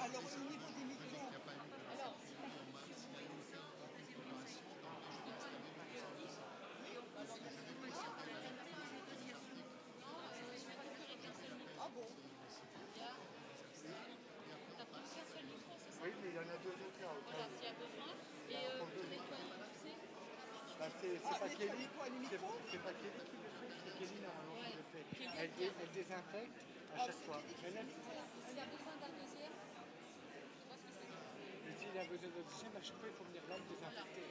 Alors, au niveau des micros, ah bon, Oui, mais il y en a deux autres là. Voilà, s'il y a besoin. Et vous nettoyez, tu sais. Bah, c'est ah, pas nettoyer Kelly. quoi, les micros? C'est pas Kelly qui le fait, c'est Kelly normalement qui Ouais. le fait. Kelly, Elle, bien. elle désinfecte à Ah, chaque c'est fois. Kelly qui Elle fait aime. les micros. Voilà. S'il y a besoin d'un deuxième, tu vois ce que je veux dire. Mais s'il a besoin d'oxygène, à chaque fois il faut venir là le désinfecter.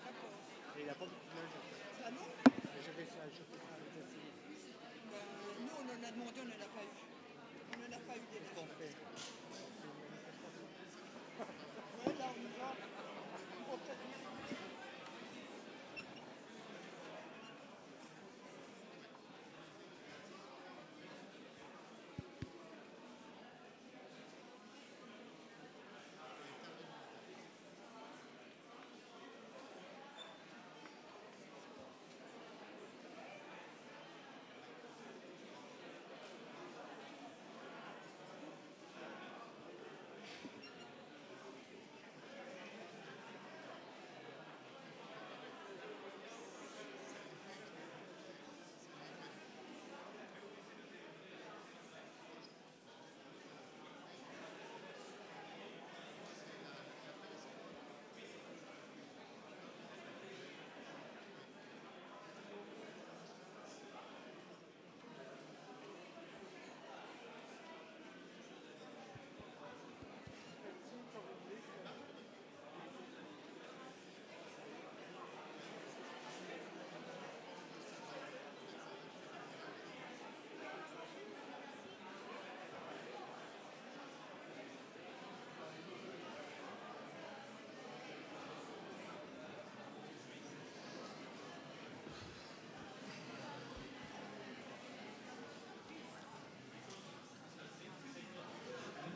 D'accord. Et il n'a pas beaucoup de neige. Ah non, Mais je fais ça avec les acides. nous, on en a demandé, on n'en a pas eu. On n'en a pas eu des Qu'est-ce qu'on fait? Ouais, là, on y va. Ils vont peut-être nous écouter.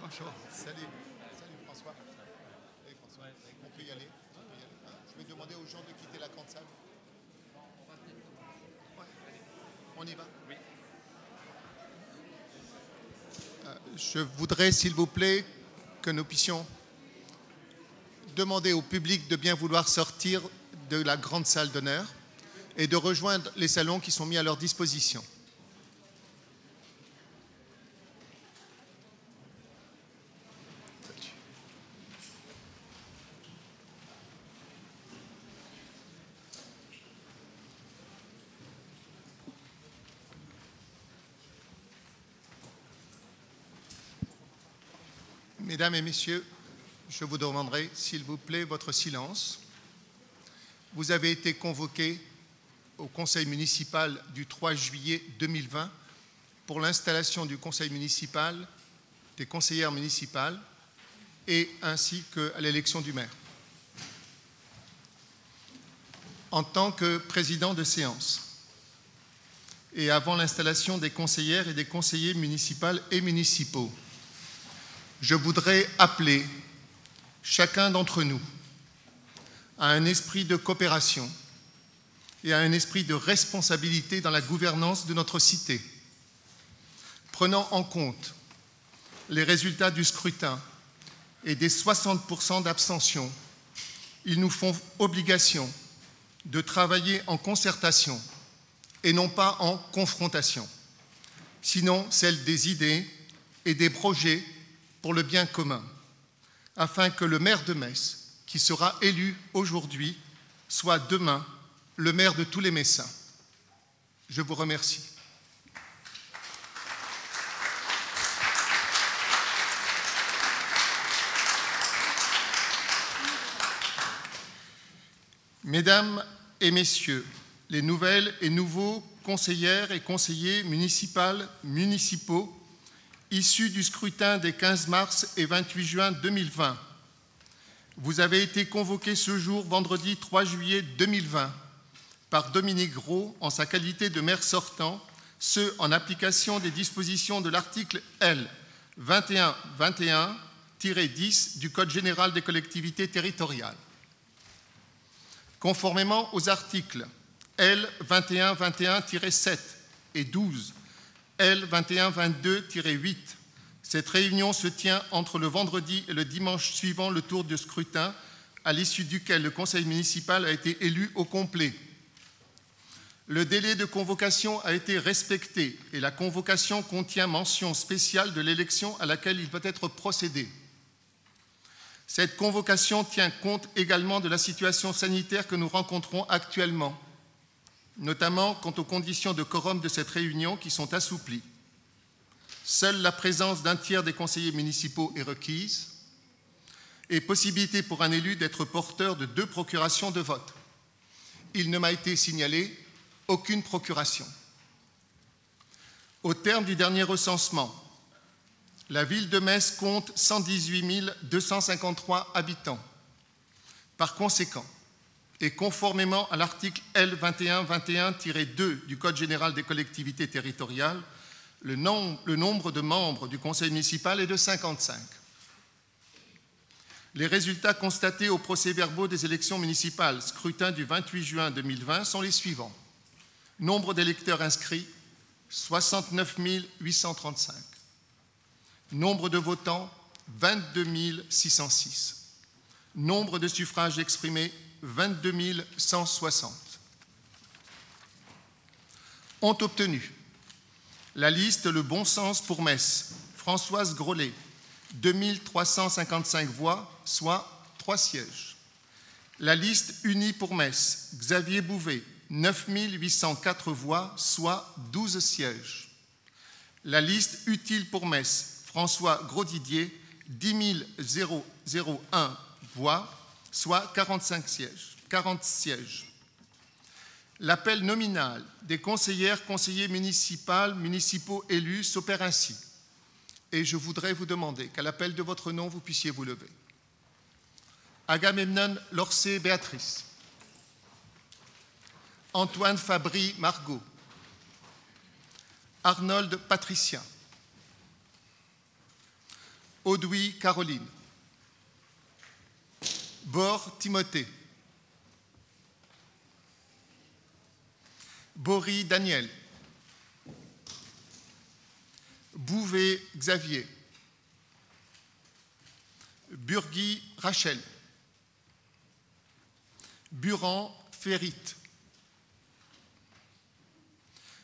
Bonjour, salut François. Salut François. On peut y aller. Je vais demander aux gens de quitter la grande salle. Ouais. On y va. Oui. Je voudrais, s'il vous plaît, que nous puissions demander au public de bien vouloir sortir de la grande salle d'honneur et de rejoindre les salons qui sont mis à leur disposition. Mesdames et messieurs, je vous demanderai, s'il vous plaît, votre silence. Vous avez été convoqués au Conseil municipal du 3 juillet 2020 pour l'installation du Conseil municipal, des conseillères municipales et ainsi qu'à l'élection du maire. En tant que président de séance et avant l'installation des conseillères et des conseillers municipaux et municipaux, je voudrais appeler chacun d'entre nous à un esprit de coopération et à un esprit de responsabilité dans la gouvernance de notre cité, prenant en compte les résultats du scrutin et des 60% d'abstention. Ils nous font obligation de travailler en concertation et non pas en confrontation, sinon celle des idées et des projets pour le bien commun, afin que le maire de Metz, qui sera élu aujourd'hui, soit demain le maire de tous les Messins. Je vous remercie. Mesdames et messieurs, les nouvelles et nouveaux conseillères et conseillers municipaux issus du scrutin des 15 mars et 28 juin 2020. Vous avez été convoqués ce jour, vendredi 3 juillet 2020, par Dominique Gros en sa qualité de maire sortant, ce en application des dispositions de l'article L. 2121-10 du Code général des collectivités territoriales. Conformément aux articles L. 2121-7 et 12, L. 2122-8, Cette réunion se tient entre le vendredi et le dimanche suivant le tour de scrutin, à l'issue duquel le conseil municipal a été élu au complet. Le délai de convocation a été respecté et la convocation contient mention spéciale de l'élection à laquelle il peut être procédé. Cette convocation tient compte également de la situation sanitaire que nous rencontrons actuellement, notamment quant aux conditions de quorum de cette réunion qui sont assouplies. Seule la présence d'un tiers des conseillers municipaux est requise et possibilité pour un élu d'être porteur de 2 procurations de vote. Il ne m'a été signalé aucune procuration. Au terme du dernier recensement, la ville de Metz compte 118 253 habitants. Par conséquent, et conformément à l'article L2121-2 du Code général des collectivités territoriales, le nombre de membres du conseil municipal est de 55. Les résultats constatés au procès-verbaux des élections municipales, scrutin du 28 juin 2020, sont les suivants. Nombre d'électeurs inscrits, 69 835. Nombre de votants, 22 606. Nombre de suffrages exprimés, 22 160. Ont obtenu la liste Le Bon Sens pour Metz, Françoise Grolet, 2355 voix, soit 3 sièges. La liste Unie pour Metz, Xavier Bouvet, 9804 voix, soit 12 sièges. La liste Utile pour Metz, François Grosdidier, 10 001 voix, soit 40 sièges. L'appel nominal des conseillers municipaux élus s'opère ainsi. Et je voudrais vous demander qu'à l'appel de votre nom, vous puissiez vous lever. Agamemnon Lorcé Béatrice. Antoine Fabry Margot. Arnold Patricien. Audouy Caroline. Bor Timothée. Bory Daniel. Bouvet Xavier. Burgui Rachel. Buran Ferrit.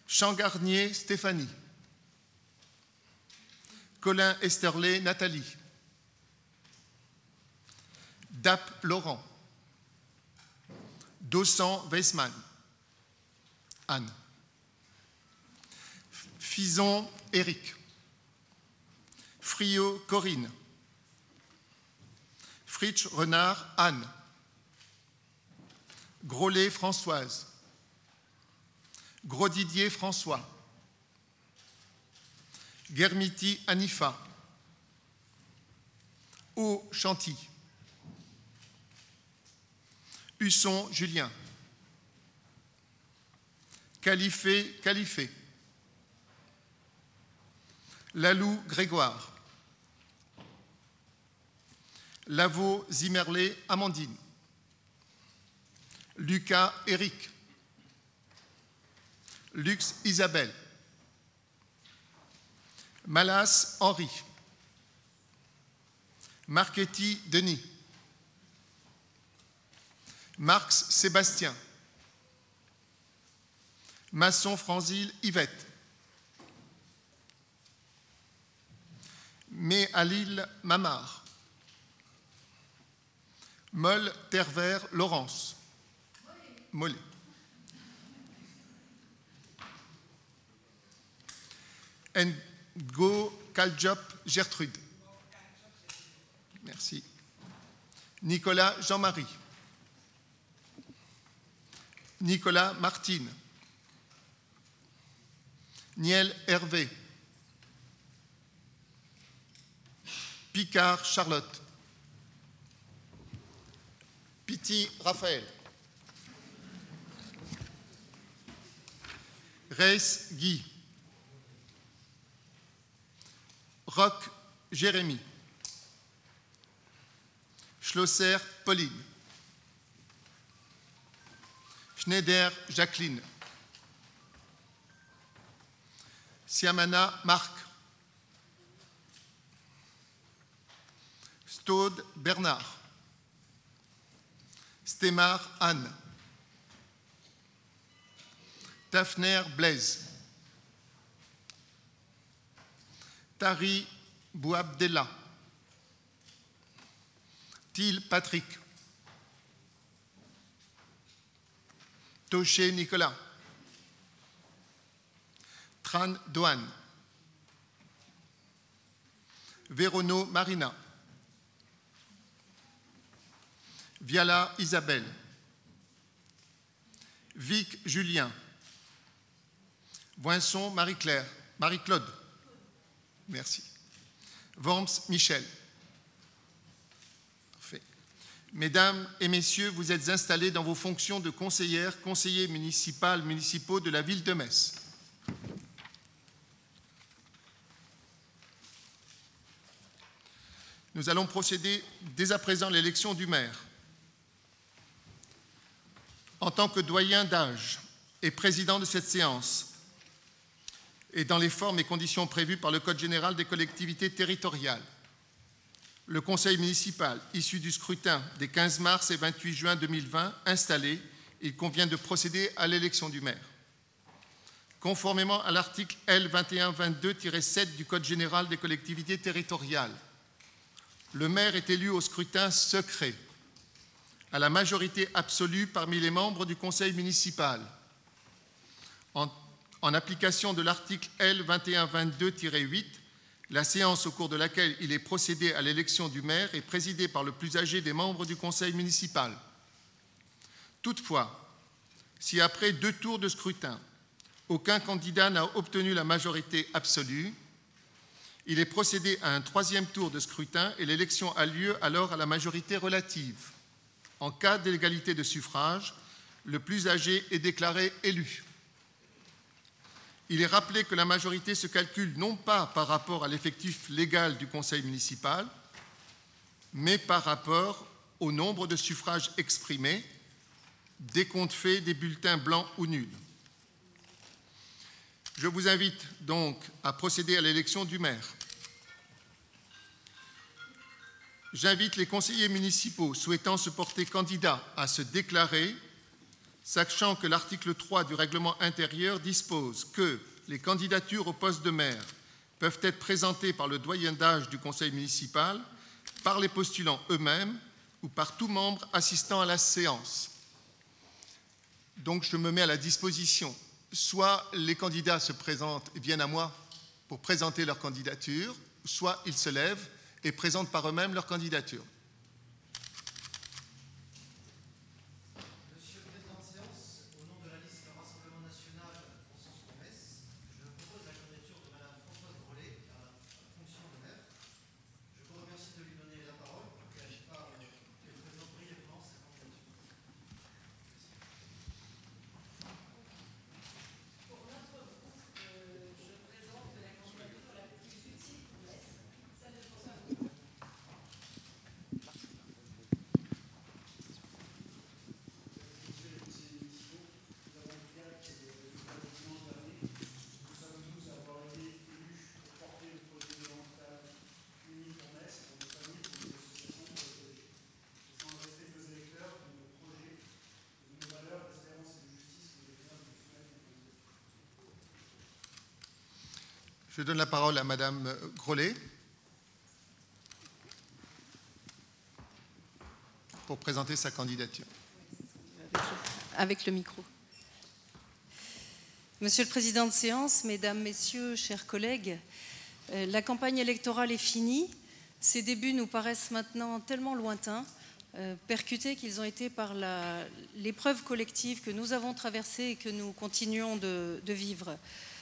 Changarnier Stéphanie. Colin Esterlé Nathalie. Dapp Laurent. Dossan Weisman. Anne. Fison Éric. Friot Corinne. Fritsch Renard Anne. Grolet Françoise. Grosdidier François. Guermiti Anifa. Haut Chanty. Husson Julien. Califé. Lalou Grégoire. Lavaux Zimmerlé Amandine. Lucas Éric. Lux Isabelle. Malas Henri. Marchetti Denis. Marx Sébastien. Masson Franzil Yvette. Méhalil Mamard. Moll Tervert Laurence. Mollet. Ngo Kaljop Gertrude. Merci. Nicolas Jean-Marie. Nicolas Martine. Niel Hervé. Picard Charlotte. Piti Raphaël. Reis Guy. Roch Jérémy. Schlosser Pauline. Schneider Jacqueline. Siamana Marc. Staude Bernard, Stemar Anne, Tafner Blaise, Tari Bouabdella, Til Patrick, Toché Nicolas, Tran Doan, Vérono Marina, Viala Isabelle, Vic Julien, Voinson Marie-Claire, Marie-Claude, merci, Worms Michel. Parfait. Mesdames et messieurs, vous êtes installés dans vos fonctions de conseillères, conseillers municipaux de la ville de Metz. Nous allons procéder dès à présent à l'élection du maire. En tant que doyen d'âge et président de cette séance, et dans les formes et conditions prévues par le Code général des collectivités territoriales, le conseil municipal, issu du scrutin des 15 mars et 28 juin 2020, installé, il convient de procéder à l'élection du maire. Conformément à l'article L. 2122-7 du Code général des collectivités territoriales, le maire est élu au scrutin secret, à la majorité absolue parmi les membres du conseil municipal. En application de l'article L. 2122-8, la séance au cours de laquelle il est procédé à l'élection du maire est présidée par le plus âgé des membres du conseil municipal. Toutefois, si après 2 tours de scrutin, aucun candidat n'a obtenu la majorité absolue, il est procédé à un 3e tour de scrutin et l'élection a lieu alors à la majorité relative. En cas d'égalité de suffrage, le plus âgé est déclaré élu. Il est rappelé que la majorité se calcule non pas par rapport à l'effectif légal du conseil municipal, mais par rapport au nombre de suffrages exprimés, décompte fait des bulletins blancs ou nuls. Je vous invite donc à procéder à l'élection du maire. J'invite les conseillers municipaux souhaitant se porter candidats à se déclarer, sachant que l'article 3 du règlement intérieur dispose que les candidatures au poste de maire peuvent être présentées par le doyen d'âge du conseil municipal, par les postulants eux-mêmes ou par tout membre assistant à la séance. Donc je me mets à la disposition. Soit les candidats se présentent et viennent à moi pour présenter leur candidature, soit ils se lèvent et présentent par eux-mêmes leur candidature. Monsieur le Président de séance, au nom de la liste Rassemblement National Consensus pour Metz, je propose la candidature de Madame Françoise Grolet à la fonction de maire. Je vous remercie de lui donner la parole pour qu'elle présente brièvement sa candidature. Je donne la parole à Madame Grolet pour présenter sa candidature. Avec le micro. Monsieur le Président de séance, Mesdames, Messieurs, chers collègues, la campagne électorale est finie. Ses débuts nous paraissent maintenant tellement lointains, percutés qu'ils ont été par l'épreuve collective que nous avons traversée et que nous continuons de vivre.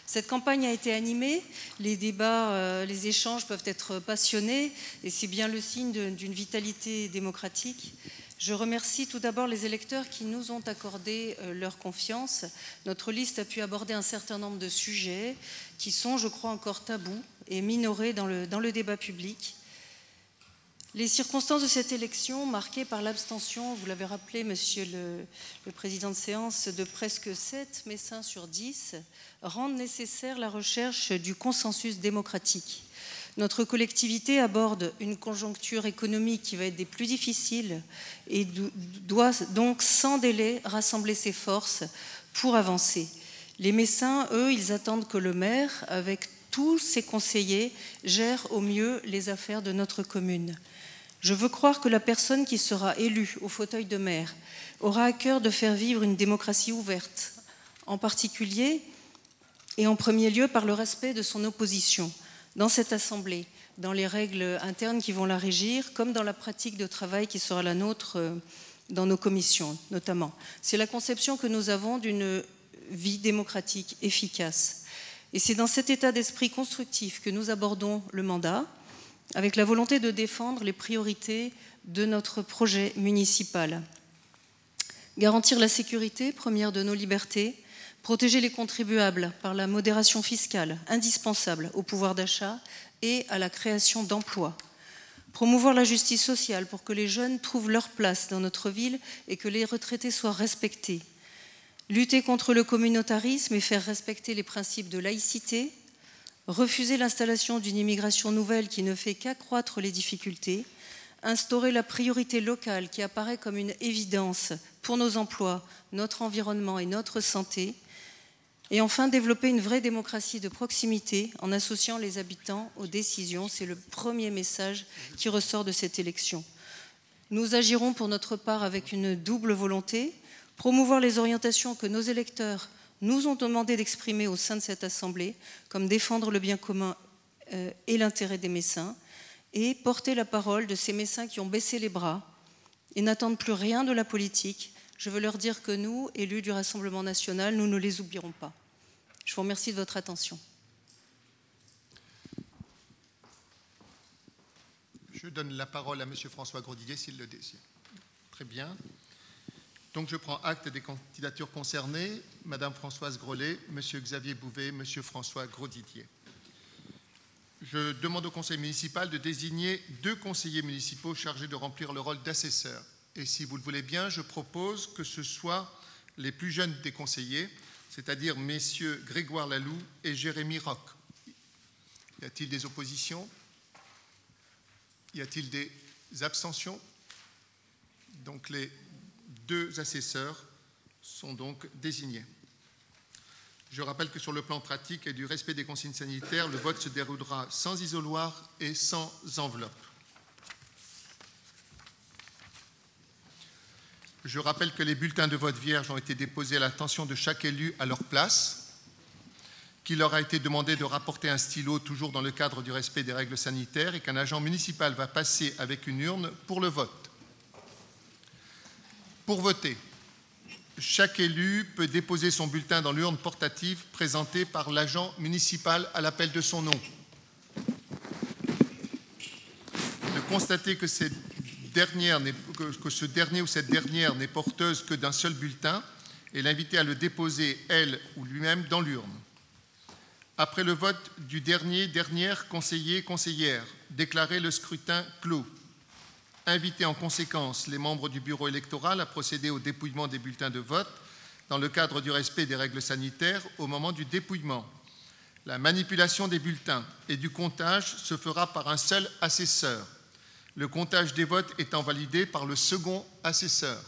Cette campagne a été animée, les débats, les échanges peuvent être passionnés et c'est bien le signe d'une vitalité démocratique. Je remercie tout d'abord les électeurs qui nous ont accordé leur confiance. Notre liste a pu aborder un certain nombre de sujets qui sont, je crois, encore tabous et minorés dans le débat public. Les circonstances de cette élection, marquées par l'abstention, vous l'avez rappelé, Monsieur le Président de séance, de presque 7 Messins sur 10, rendent nécessaire la recherche du consensus démocratique. Notre collectivité aborde une conjoncture économique qui va être des plus difficiles et doit donc sans délai rassembler ses forces pour avancer. Les Messins, eux, ils attendent que le maire, avec tous ses conseillers, gère au mieux les affaires de notre commune. Je veux croire que la personne qui sera élue au fauteuil de maire aura à cœur de faire vivre une démocratie ouverte, en particulier et en premier lieu par le respect de son opposition dans cette assemblée, dans les règles internes qui vont la régir, comme dans la pratique de travail qui sera la nôtre dans nos commissions, notamment. C'est la conception que nous avons d'une vie démocratique efficace. Et c'est dans cet état d'esprit constructif que nous abordons le mandat, avec la volonté de défendre les priorités de notre projet municipal. Garantir la sécurité, première de nos libertés, protéger les contribuables par la modération fiscale, indispensable au pouvoir d'achat et à la création d'emplois. Promouvoir la justice sociale pour que les jeunes trouvent leur place dans notre ville et que les retraités soient respectés. Lutter contre le communautarisme et faire respecter les principes de laïcité. Refuser l'installation d'une immigration nouvelle qui ne fait qu'accroître les difficultés. Instaurer la priorité locale qui apparaît comme une évidence pour nos emplois, notre environnement et notre santé. Et enfin, développer une vraie démocratie de proximité en associant les habitants aux décisions. C'est le premier message qui ressort de cette élection. Nous agirons pour notre part avec une double volonté, promouvoir les orientations que nos électeurs nous ont demandé d'exprimer au sein de cette Assemblée, comme défendre le bien commun et l'intérêt des Messins, et porter la parole de ces Messins qui ont baissé les bras et n'attendent plus rien de la politique. Je veux leur dire que nous, élus du Rassemblement national, nous ne les oublierons pas. Je vous remercie de votre attention. Je donne la parole à M. François Grosdidier s'il le désire. Très bien. Donc je prends acte des candidatures concernées. Madame Françoise Grolet, M. Xavier Bouvet, M. François Grosdidier. Je demande au conseil municipal de désigner 2 conseillers municipaux chargés de remplir le rôle d'assesseurs. Et si vous le voulez bien, je propose que ce soient les plus jeunes des conseillers, c'est-à-dire messieurs Grégoire Laloux et Jérémy Roch. Y a-t-il des oppositions? Y a-t-il des abstentions? Donc les 2 assesseurs sont donc désignés. Je rappelle que sur le plan pratique et du respect des consignes sanitaires, le vote se déroulera sans isoloir et sans enveloppe. Je rappelle que les bulletins de vote vierges ont été déposés à l'attention de chaque élu à leur place, qu'il leur a été demandé de rapporter un stylo toujours dans le cadre du respect des règles sanitaires et qu'un agent municipal va passer avec une urne pour le vote. Pour voter, chaque élu peut déposer son bulletin dans l'urne portative présentée par l'agent municipal à l'appel de son nom. De constater que ce dernier ou cette dernière n'est porteuse que d'un seul bulletin et l'inviter à le déposer, elle ou lui-même, dans l'urne. Après le vote du dernière conseillère, déclarer le scrutin clos. Inviter en conséquence les membres du bureau électoral à procéder au dépouillement des bulletins de vote dans le cadre du respect des règles sanitaires au moment du dépouillement. La manipulation des bulletins et du comptage se fera par un seul assesseur, le comptage des votes étant validé par le second assesseur.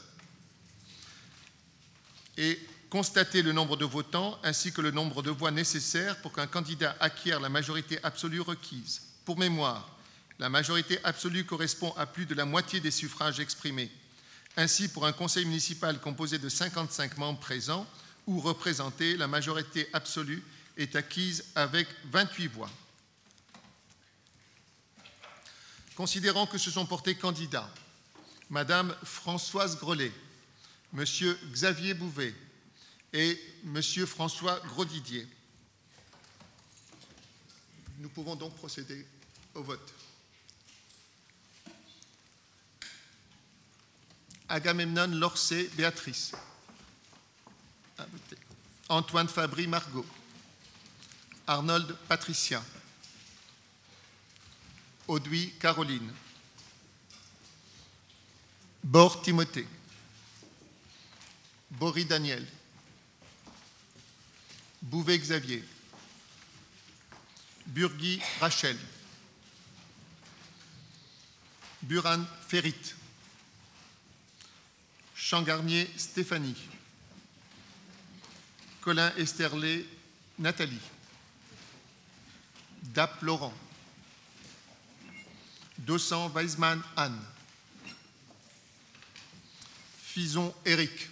Et constater le nombre de votants ainsi que le nombre de voix nécessaires pour qu'un candidat acquiert la majorité absolue requise. Pour mémoire, la majorité absolue correspond à plus de la moitié des suffrages exprimés. Ainsi, pour un conseil municipal composé de 55 membres présents ou représentés, la majorité absolue est acquise avec 28 voix. Considérant que se sont portés candidats Madame Françoise Grolet, Monsieur Xavier Bouvet et Monsieur François Grosdidier, nous pouvons donc procéder au vote. Agamemnon Lorcé Béatrice. Antoine Fabry Margot. Arnold Patricia. Audouy Caroline. Bord Timothée. Bory Daniel. Bouvet Xavier. Burgui Rachel. Buran Ferrit, Changarnier Stéphanie, Colin Esterlé Nathalie, Dapp Laurent, Dossan Weisman Anne, Fison Éric,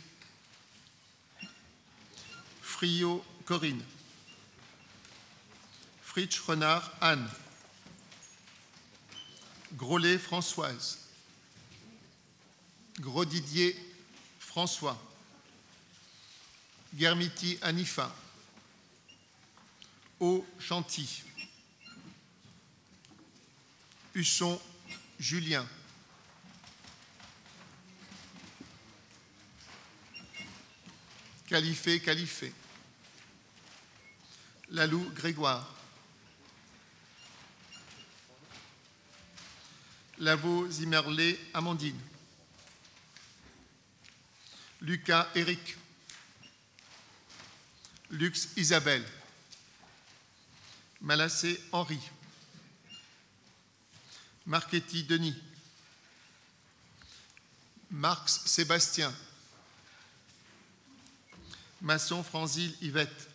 Friot Corinne, Fritsch Renard Anne, Grolet Françoise, Grosdidier François, Guermiti Anifa, O Chanty, Husson Julien, Califé, Lalou Grégoire, Lavaux Zimmerlé Amandine, Lucas Éric, Lux Isabelle, Malassé Henri, Marchetti Denis, Marx Sébastien, Masson Franzil Yvette,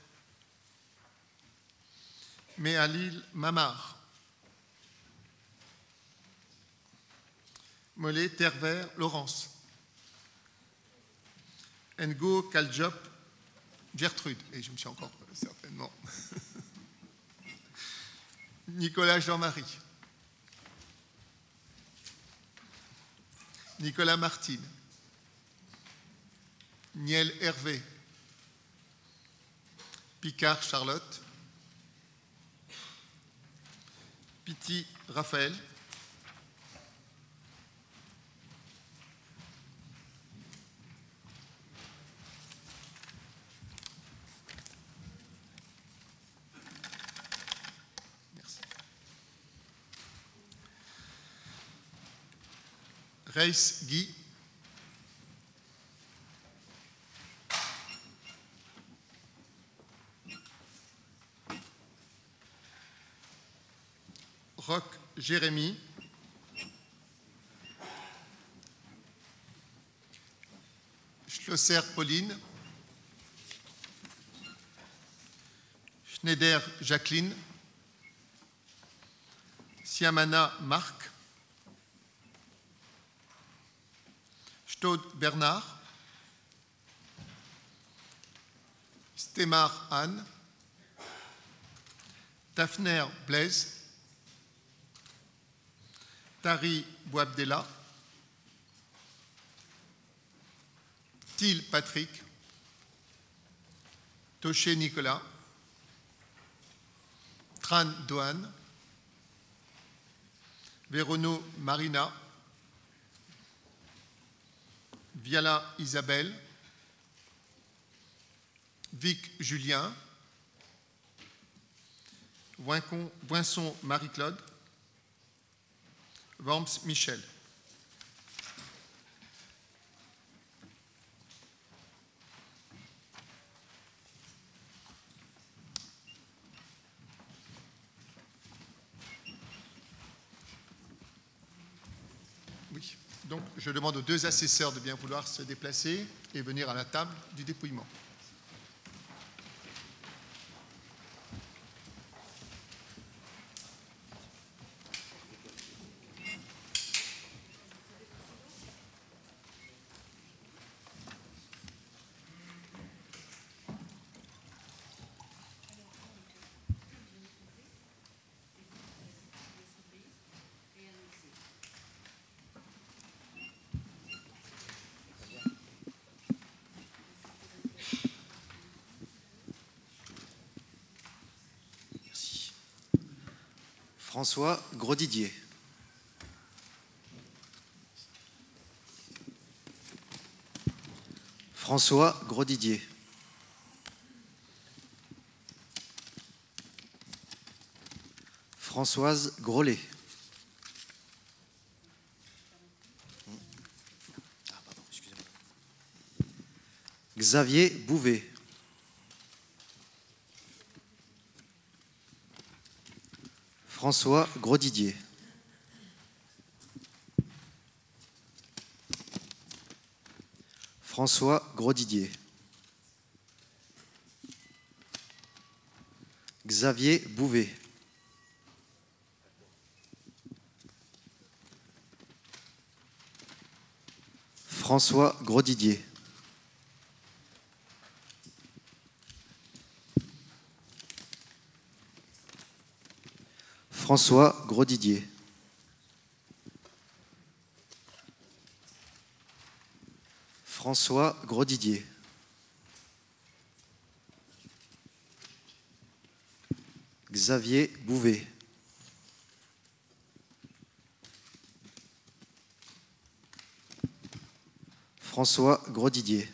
Méhalil Mamar, Mollet Tervert Laurence, Ngo Kaljop Gertrude, et je me suis encore certainement, Nicolas Jean-Marie, Nicolas Martine, Niel Hervé, Picard Charlotte, Piti Raphaël, merci, Reis Guy, Roch Jérémy, Schlosser Pauline, Schneider Jacqueline, Siamana Marc, Staud Bernard, Stemar Anne, Tafner Blaise, Tari Bouabdella, Thiel Patrick, Toché Nicolas, Tran Doane, Vérono Marina, Viala Isabelle, Vic Julien, Voinson Marie-Claude, Worms Michel. Oui, donc je demande aux deux assesseurs de bien vouloir se déplacer et venir à la table du dépouillement. François Grosdidier. François Grosdidier. Françoise Grolet. Xavier Bouvet. François Grosdidier. François Grosdidier. Xavier Bouvet. François Grosdidier. François Grosdidier. François Grosdidier. Xavier Bouvet. François Grosdidier.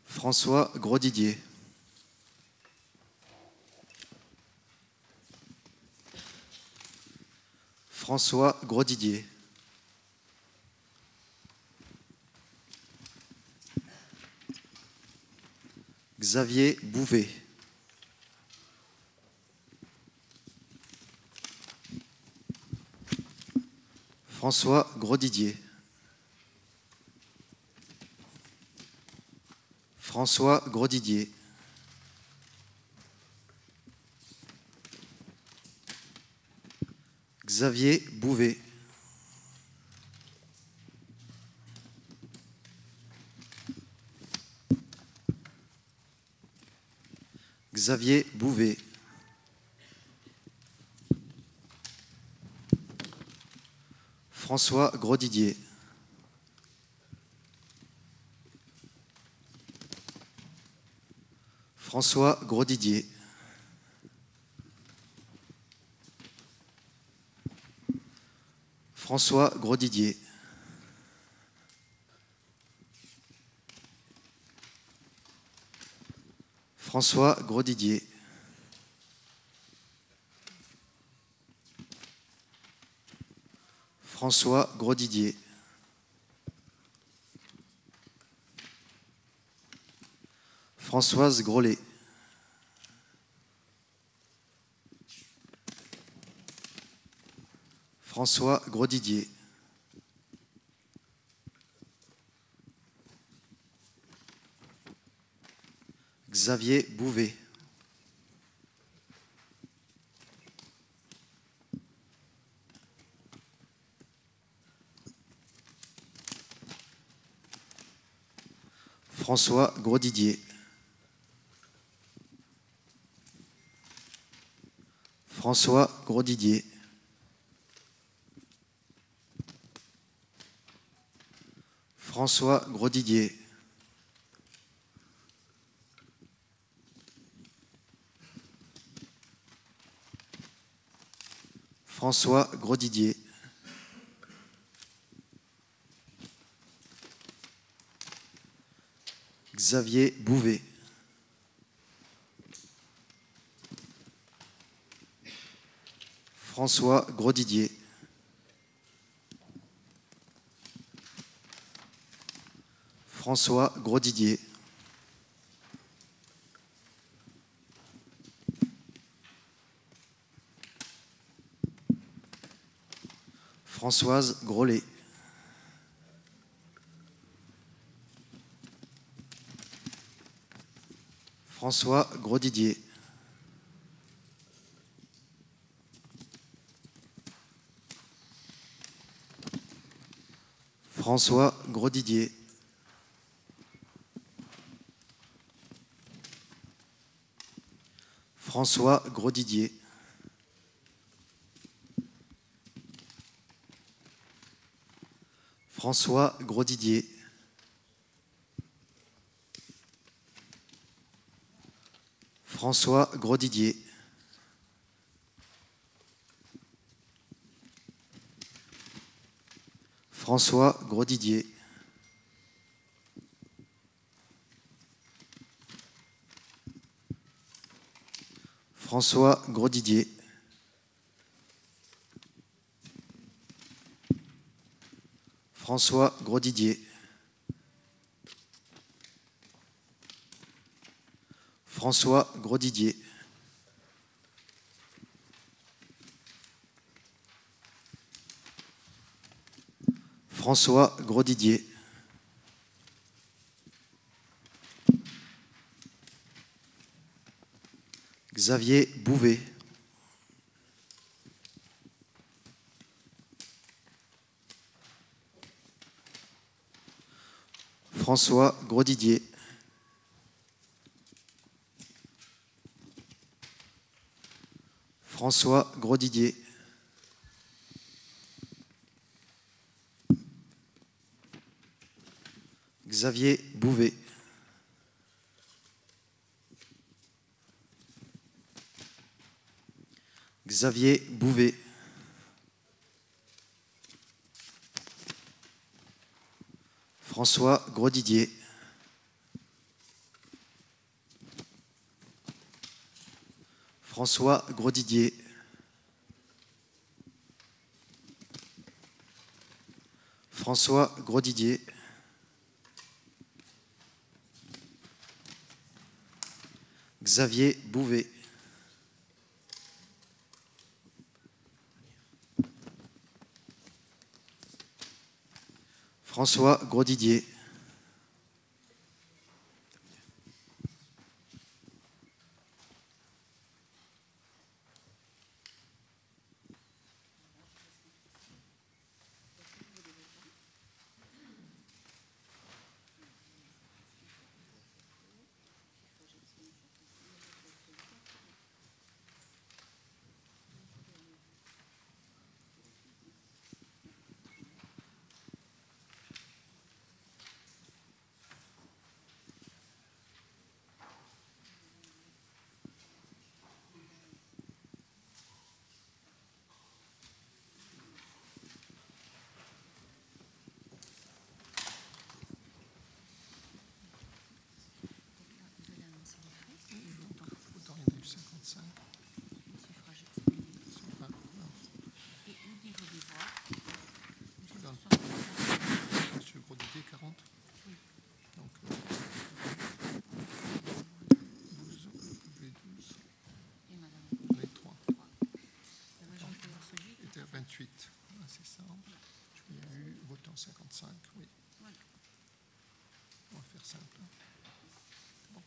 François Grosdidier. François Grosdidier. Xavier Bouvet. François Grosdidier. François Grosdidier. Xavier Bouvet. Xavier Bouvet. François Grosdidier. François Grosdidier. François Grosdidier. François Grosdidier. François Grosdidier. Françoise Grolet. François Grosdidier. Xavier Bouvet. François Grosdidier. François Grosdidier. François Grosdidier. François Grosdidier. Xavier Bouvet. François Grosdidier. François Grosdidier. Françoise Grolet. François Grosdidier. François Grosdidier. François Grosdidier. François Grosdidier. François Grosdidier. François Grosdidier. François Grosdidier. François Grosdidier. François Grosdidier. François Grosdidier. Xavier Bouvet. François Grosdidier. François Grosdidier. Xavier Bouvet. Xavier Bouvet. François Grosdidier. François Grosdidier. François Grosdidier. Xavier Bouvet. François Grosdidier. Monsieur Grosdidier, 40. Donc, 12, V12. Et madame. Les 3. Était 28. Ah, c'est ça. Il y a eu votant 55, oui. Voilà. On va faire simple. Bon.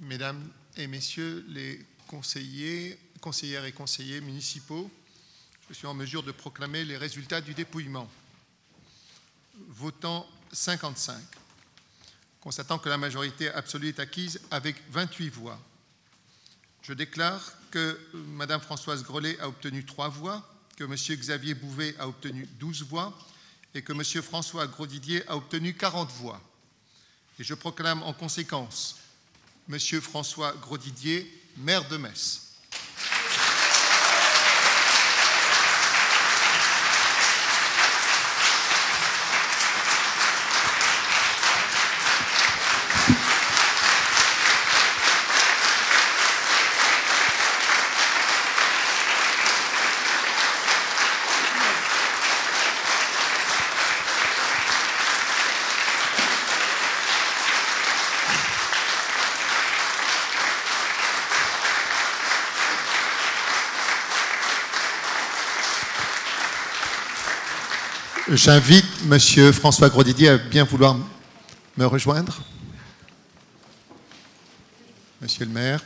Mesdames et messieurs les conseillères et conseillers municipaux, je suis en mesure de proclamer les résultats du dépouillement. Votant 55. Constatant que la majorité absolue est acquise avec 28 voix. Je déclare que Mme Françoise Grolet a obtenu 3 voix, que M. Xavier Bouvet a obtenu 12 voix et que M. François Grosdidier a obtenu 40 voix. Et je proclame en conséquence M. François Grosdidier, maire de Metz. J'invite M. François Grosdidier à bien vouloir me rejoindre. Monsieur le maire.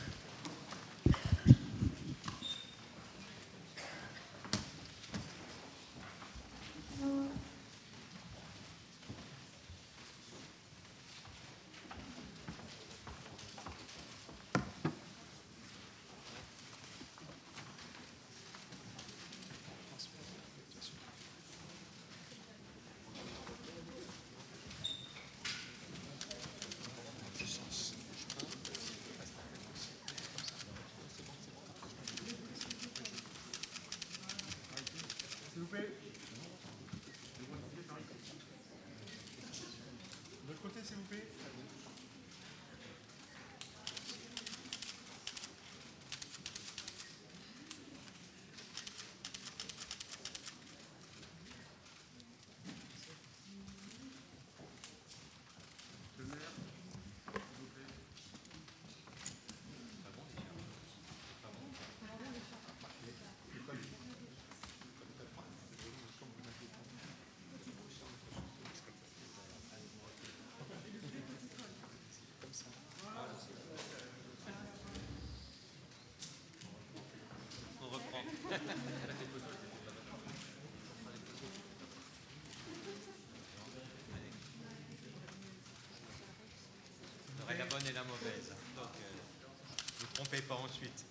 bonne et la mauvaise. Donc, ne vous trompez pas ensuite.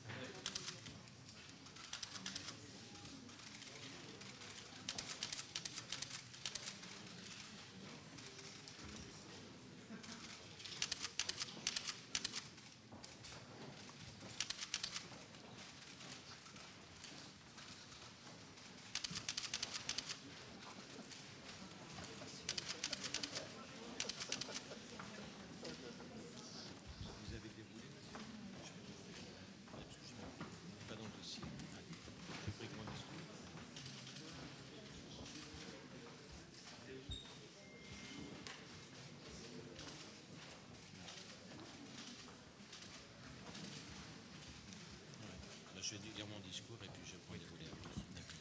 Je vais lire mon discours et puis je prends les volets après. D'accord.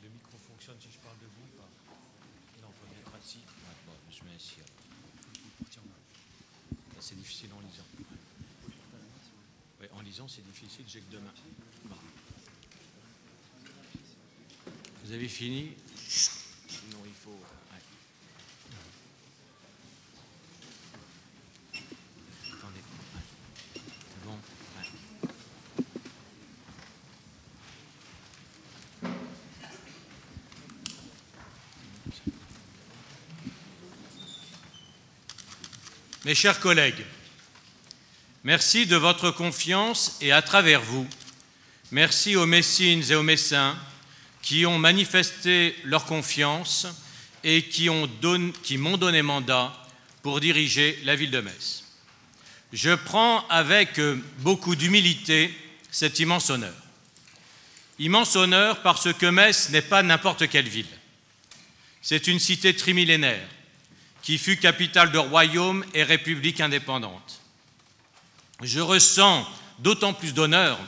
Le micro fonctionne si je parle de vous ou pas? Non, pas bien pratique. Ouais, bon, je mets assis. C'est difficile en lisant. Ouais, en lisant, c'est difficile, j'ai que deux mains. Bon. Vous avez fini? Sinon, il faut... Ouais. Attendez. Ouais. C'est bon? Ouais. Mes chers collègues, merci de votre confiance et à travers vous, merci aux Messines et aux Messins qui ont manifesté leur confiance et qui m'ont donné mandat pour diriger la ville de Metz. Je prends avec beaucoup d'humilité cet immense honneur. Immense honneur parce que Metz n'est pas n'importe quelle ville. C'est une cité trimillénaire qui fut capitale de royaume et république indépendante. Je ressens d'autant plus d'honneur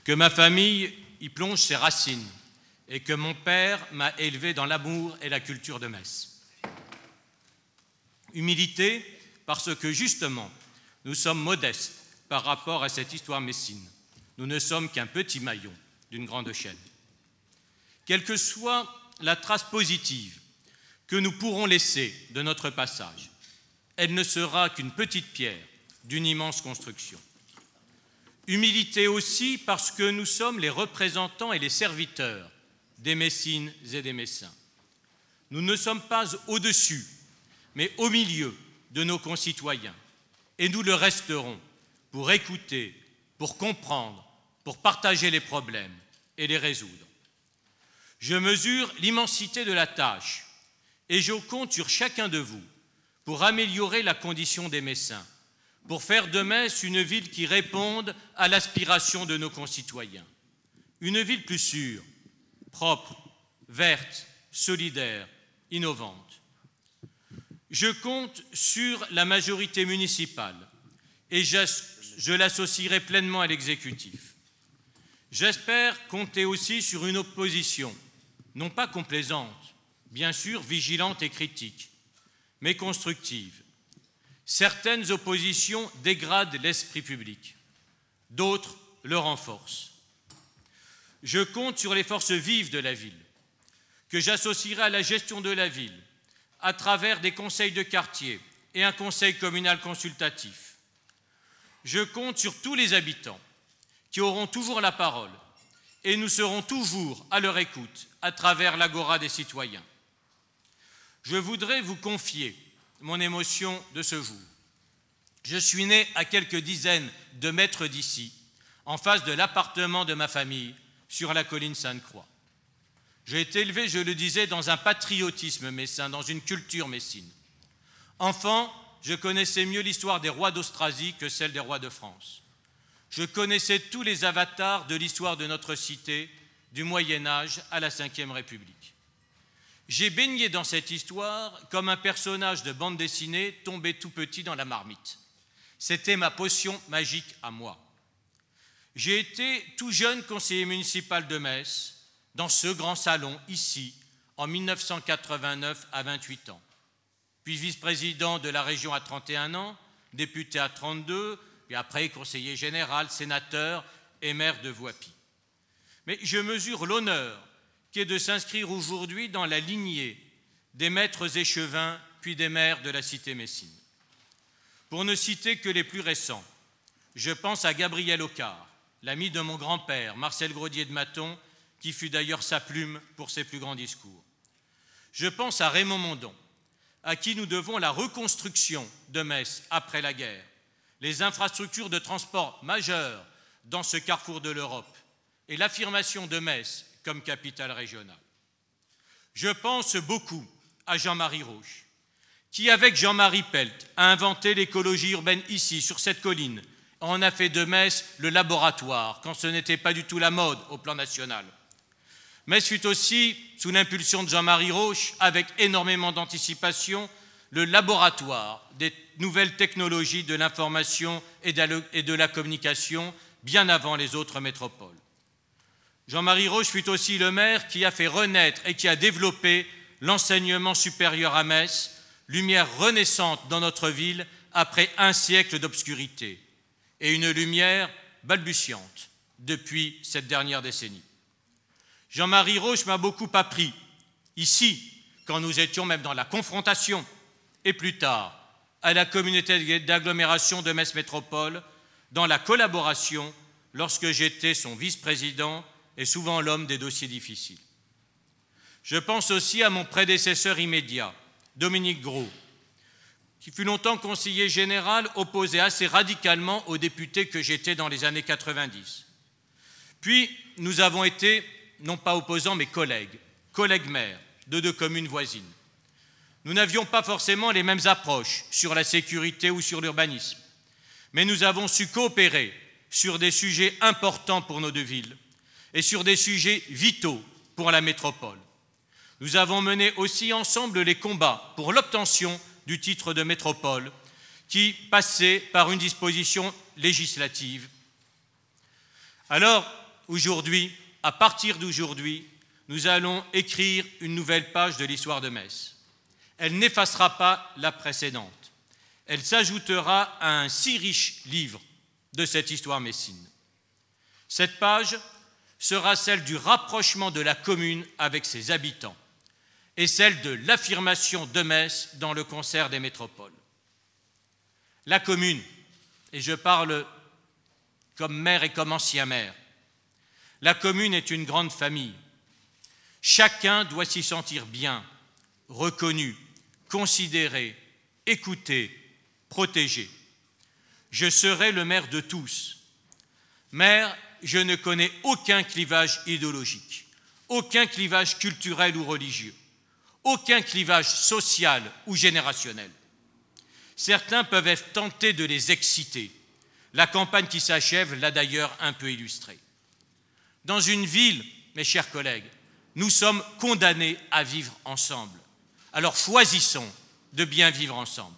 que ma famille y plonge ses racines et que mon père m'a élevé dans l'amour et la culture de Metz. Humilité parce que justement, nous sommes modestes par rapport à cette histoire messine. Nous ne sommes qu'un petit maillon d'une grande chaîne. Quelle que soit la trace positive que nous pourrons laisser de notre passage, elle ne sera qu'une petite pierre d'une immense construction. Humilité aussi parce que nous sommes les représentants et les serviteurs des Messines et des Messins. Nous ne sommes pas au-dessus, mais au milieu de nos concitoyens, et nous le resterons pour écouter, pour comprendre, pour partager les problèmes et les résoudre. Je mesure l'immensité de la tâche et je compte sur chacun de vous pour améliorer la condition des Messins, pour faire de Metz une ville qui réponde à l'aspiration de nos concitoyens. Une ville plus sûre, propre, verte, solidaire, innovante. Je compte sur la majorité municipale et je l'associerai pleinement à l'exécutif. J'espère compter aussi sur une opposition, non pas complaisante, bien sûr vigilante et critique, mais constructive. Certaines oppositions dégradent l'esprit public, d'autres le renforcent. Je compte sur les forces vives de la ville, que j'associerai à la gestion de la ville, à travers des conseils de quartier et un conseil communal consultatif. Je compte sur tous les habitants qui auront toujours la parole et nous serons toujours à leur écoute à travers l'Agora des citoyens. Je voudrais vous confier mon émotion de ce jour. Je suis né à quelques dizaines de mètres d'ici, en face de l'appartement de ma famille, sur la colline Sainte-Croix. J'ai été élevé, je le disais, dans un patriotisme messin, dans une culture messine. Enfant, je connaissais mieux l'histoire des rois d'Austrasie que celle des rois de France. Je connaissais tous les avatars de l'histoire de notre cité, du Moyen-Âge à la Ve République. J'ai baigné dans cette histoire comme un personnage de bande dessinée tombé tout petit dans la marmite. C'était ma potion magique à moi. J'ai été tout jeune conseiller municipal de Metz, dans ce grand salon, ici, en 1989 à 28 ans, puis vice-président de la région à 31 ans, député à 32, puis après conseiller général, sénateur et maire de Voipy. Mais je mesure l'honneur qui est de s'inscrire aujourd'hui dans la lignée des maîtres échevins puis des maires de la cité messine. Pour ne citer que les plus récents, je pense à Gabriel Ocard, l'ami de mon grand-père, Marcel Grodier de Maton, qui fut d'ailleurs sa plume pour ses plus grands discours. Je pense à Raymond Mondon, à qui nous devons la reconstruction de Metz après la guerre, les infrastructures de transport majeures dans ce carrefour de l'Europe et l'affirmation de Metz comme capitale régionale. Je pense beaucoup à Jean-Marie Roche, qui, avec Jean-Marie Pelt, a inventé l'écologie urbaine ici, sur cette colline. On a fait de Metz le laboratoire, quand ce n'était pas du tout la mode au plan national. Metz fut aussi, sous l'impulsion de Jean-Marie Roche, avec énormément d'anticipation, le laboratoire des nouvelles technologies de l'information et de la communication, bien avant les autres métropoles. Jean-Marie Roche fut aussi le maire qui a fait renaître et qui a développé l'enseignement supérieur à Metz, lumière renaissante dans notre ville après un siècle d'obscurité, et une lumière balbutiante depuis cette dernière décennie. Jean-Marie Roche m'a beaucoup appris, ici, quand nous étions même dans la confrontation, et plus tard, à la communauté d'agglomération de Metz Métropole, dans la collaboration lorsque j'étais son vice-président et souvent l'homme des dossiers difficiles. Je pense aussi à mon prédécesseur immédiat, Dominique Gros, qui fut longtemps conseiller général, opposé assez radicalement aux députés que j'étais dans les années 90. Puis, nous avons été, non pas opposants, mais collègues maires de deux communes voisines. Nous n'avions pas forcément les mêmes approches sur la sécurité ou sur l'urbanisme, mais nous avons su coopérer sur des sujets importants pour nos deux villes et sur des sujets vitaux pour la métropole. Nous avons mené aussi ensemble les combats pour l'obtention du titre de métropole qui passait par une disposition législative. Alors, aujourd'hui, à partir d'aujourd'hui, nous allons écrire une nouvelle page de l'histoire de Metz. Elle n'effacera pas la précédente. Elle s'ajoutera à un si riche livre de cette histoire messine. Cette page sera celle du rapprochement de la commune avec ses habitants et celle de l'affirmation de Metz dans le concert des métropoles. La commune, et je parle comme maire et comme ancien maire, la commune est une grande famille. Chacun doit s'y sentir bien, reconnu, considéré, écouté, protégé. Je serai le maire de tous. Maire, je ne connais aucun clivage idéologique, aucun clivage culturel ou religieux, aucun clivage social ou générationnel. Certains peuvent être tentés de les exciter. La campagne qui s'achève l'a d'ailleurs un peu illustré. Dans une ville, mes chers collègues, nous sommes condamnés à vivre ensemble. Alors choisissons de bien vivre ensemble.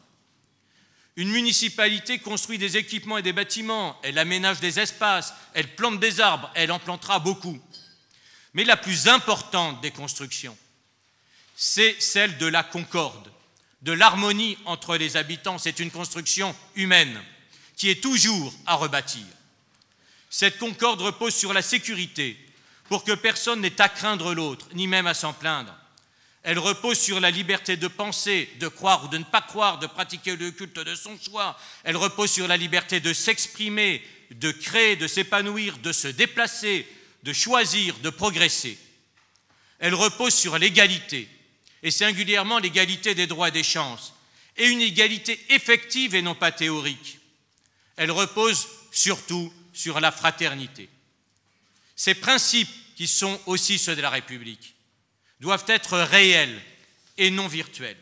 Une municipalité construit des équipements et des bâtiments, elle aménage des espaces, elle plante des arbres, elle en plantera beaucoup. Mais la plus importante des constructions, c'est celle de la concorde, de l'harmonie entre les habitants. C'est une construction humaine qui est toujours à rebâtir. Cette concorde repose sur la sécurité, pour que personne n'ait à craindre l'autre, ni même à s'en plaindre. Elle repose sur la liberté de penser, de croire ou de ne pas croire, de pratiquer le culte de son choix. Elle repose sur la liberté de s'exprimer, de créer, de s'épanouir, de se déplacer, de choisir, de progresser. Elle repose sur l'égalité, et singulièrement l'égalité des droits et des chances, et une égalité effective et non pas théorique. Elle repose surtout sur la fraternité. Ces principes, qui sont aussi ceux de la République, doivent être réels et non virtuels.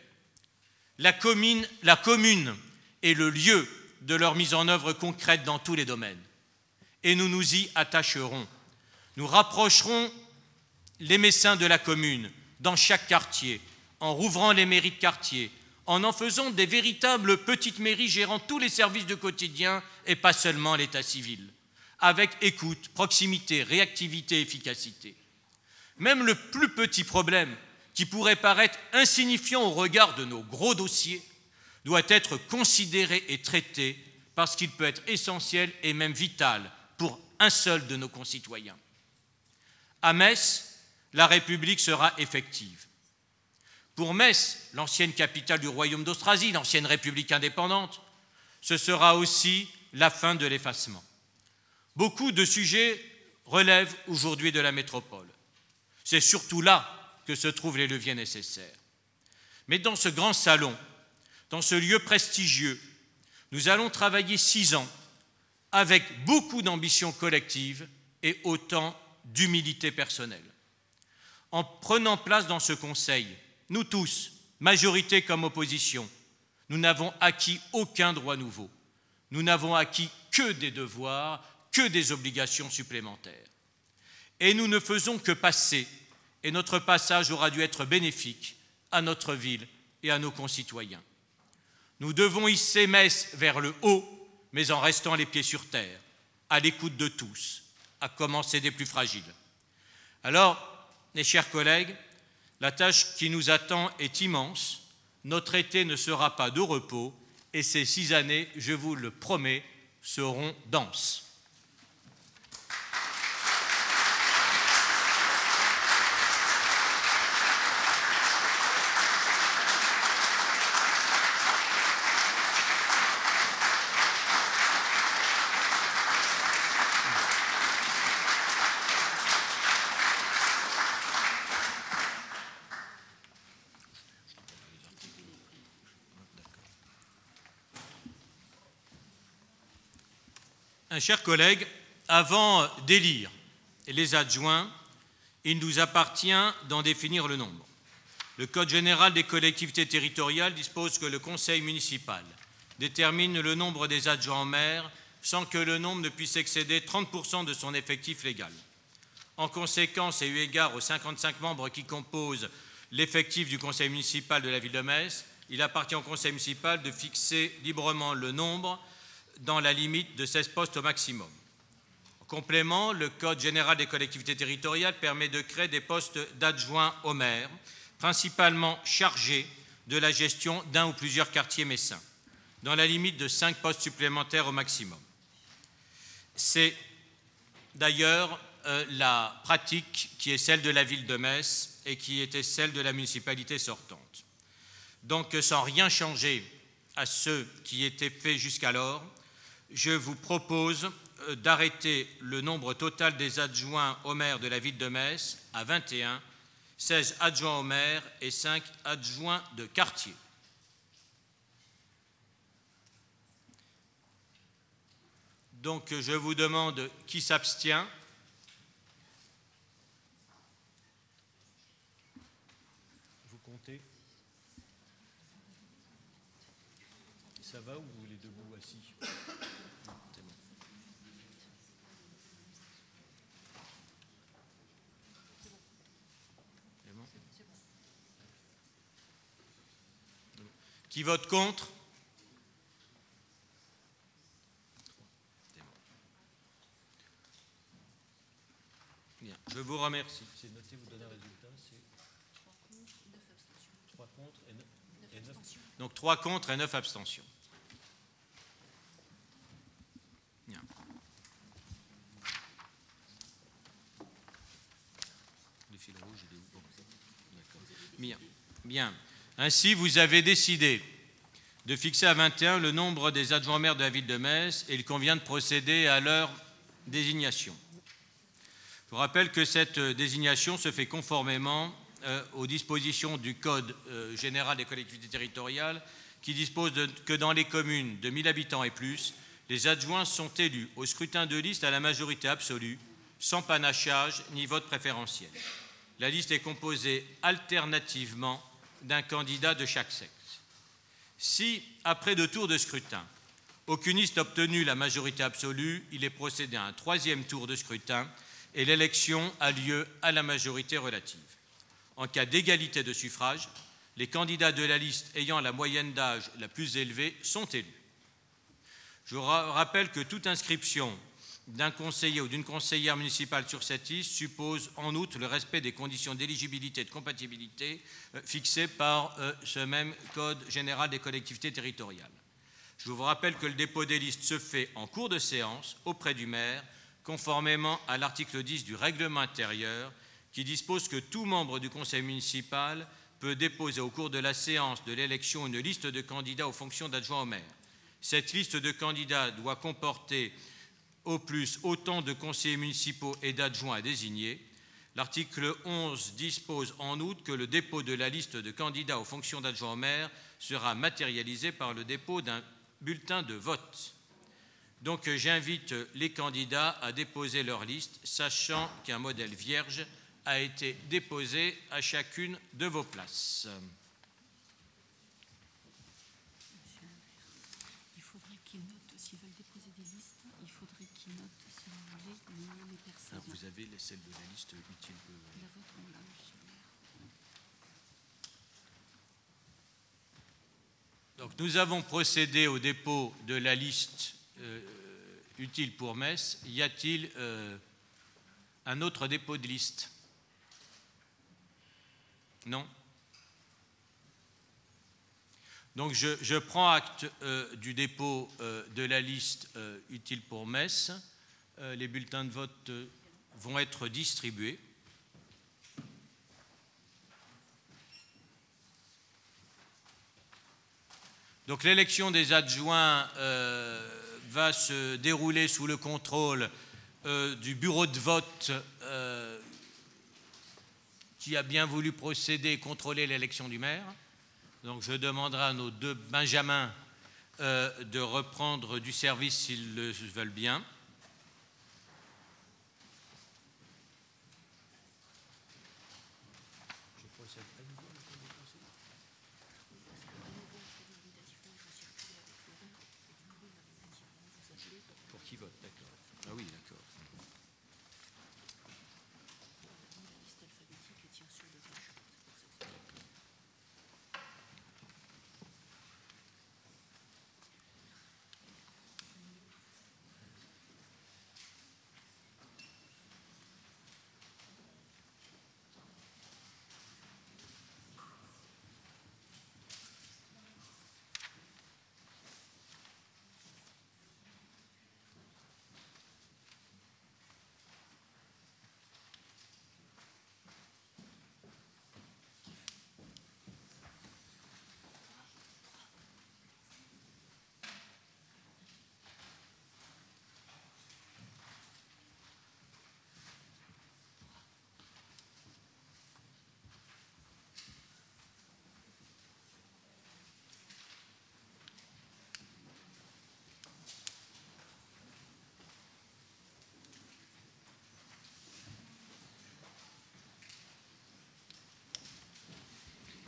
La commune est le lieu de leur mise en œuvre concrète dans tous les domaines. Et nous nous y attacherons. Nous rapprocherons les messins de la commune dans chaque quartier, en rouvrant les mairies de quartier, en faisant des véritables petites mairies gérant tous les services du quotidien et pas seulement l'état civil, avec écoute, proximité, réactivité, efficacité. Même le plus petit problème, qui qui pourrait paraître insignifiant au regard de nos gros dossiers, doit être considéré et traité parce qu'il peut être essentiel et même vital pour un seul de nos concitoyens. À Metz, la République sera effective. Pour Metz, l'ancienne capitale du royaume d'Austrasie, l'ancienne République indépendante, ce sera aussi la fin de l'effacement. Beaucoup de sujets relèvent aujourd'hui de la métropole. C'est surtout là que se trouvent les leviers nécessaires. Mais dans ce grand salon, dans ce lieu prestigieux, nous allons travailler 6 ans avec beaucoup d'ambition collective et autant d'humilité personnelle. En prenant place dans ce Conseil, nous tous, majorité comme opposition, nous n'avons acquis aucun droit nouveau. Nous n'avons acquis que des devoirs, que des obligations supplémentaires. Et nous ne faisons que passer, et notre passage aura dû être bénéfique à notre ville et à nos concitoyens. Nous devons hisser Metz vers le haut, mais en restant les pieds sur terre, à l'écoute de tous, à commencer des plus fragiles. Alors, mes chers collègues, la tâche qui nous attend est immense. Notre été ne sera pas de repos et ces 6 années, je vous le promets, seront denses. Chers collègues, avant d'élire les adjoints, il nous appartient d'en définir le nombre. Le Code général des collectivités territoriales dispose que le conseil municipal détermine le nombre des adjoints au maire sans que le nombre ne puisse excéder 30% de son effectif légal. En conséquence, et eu égard aux 55 membres qui composent l'effectif du conseil municipal de la ville de Metz, il appartient au conseil municipal de fixer librement le nombre dans la limite de 16 postes au maximum. En complément, le Code général des collectivités territoriales permet de créer des postes d'adjoints au maire, principalement chargés de la gestion d'un ou plusieurs quartiers messins, dans la limite de 5 postes supplémentaires au maximum. C'est d'ailleurs la pratique qui est celle de la ville de Metz et qui était celle de la municipalité sortante. Donc, sans rien changer à ce qui était fait jusqu'alors, je vous propose d'arrêter le nombre total des adjoints au maire de la ville de Metz à 21, 16 adjoints au maire et 5 adjoints de quartier. Donc, je vous demande qui s'abstient. Vous comptez? Ça va ou vous voulez debout assis? Non, c'est bon. C'est bon? Qui vote contre? Bien, je vous remercie. C'est noté, vous donnez un résultat, c'est 3 contre et 9 abstentions. Donc 3 contre et 9 abstentions. Bien. Le fil rouge, il est où? Bon, d'accord. Bien. Bien. Ainsi, vous avez décidé de fixer à 21 le nombre des adjoints maires de la ville de Metz et il convient de procéder à leur désignation. Je vous rappelle que cette désignation se fait conformément aux dispositions du Code général des collectivités territoriales qui dispose que dans les communes de 1000 habitants et plus, les adjoints sont élus au scrutin de liste à la majorité absolue, sans panachage ni vote préférentiel. La liste est composée alternativement d'un candidat de chaque sexe. Si, après 2 tours de scrutin, aucune liste n'a obtenu la majorité absolue, il est procédé à un 3e tour de scrutin et l'élection a lieu à la majorité relative. En cas d'égalité de suffrage, les candidats de la liste ayant la moyenne d'âge la plus élevée sont élus. Je rappelle que toute inscription d'un conseiller ou d'une conseillère municipale sur cette liste suppose en outre le respect des conditions d'éligibilité et de compatibilité fixées par ce même Code général des collectivités territoriales. Je vous rappelle que le dépôt des listes se fait en cours de séance auprès du maire, conformément à l'article 10 du règlement intérieur, qui dispose que tout membre du conseil municipal peut déposer au cours de la séance de l'élection une liste de candidats aux fonctions d'adjoint au maire. Cette liste de candidats doit comporter au plus autant de conseillers municipaux et d'adjoints à désigner. L'article 11 dispose en outre que le dépôt de la liste de candidats aux fonctions d'adjoint au maire sera matérialisé par le dépôt d'un bulletin de vote. Donc j'invite les candidats à déposer leur liste, sachant qu'un modèle vierge a été déposé à chacune de vos places. Il faudrait qu'ils notent, s'ils veulent déposer des listes, il faudrait qu'ils notent, si vous voulez, le nom des personnes. Alors vous avez celle de la liste utile. La vôtre, on l'a, monsieur le maire. Donc nous avons procédé au dépôt de la liste utile pour Metz. Y a-t-il un autre dépôt de liste? Non. Donc je prends acte du dépôt de la liste utile pour Metz. Les bulletins de vote vont être distribués. Donc l'élection des adjoints va se dérouler sous le contrôle du bureau de vote qui a bien voulu procéder et contrôler l'élection du maire. Donc je demanderai à nos deux benjamins de reprendre du service s'ils le veulent bien. Pour qui vote, d'accord. Ah oui, d'accord.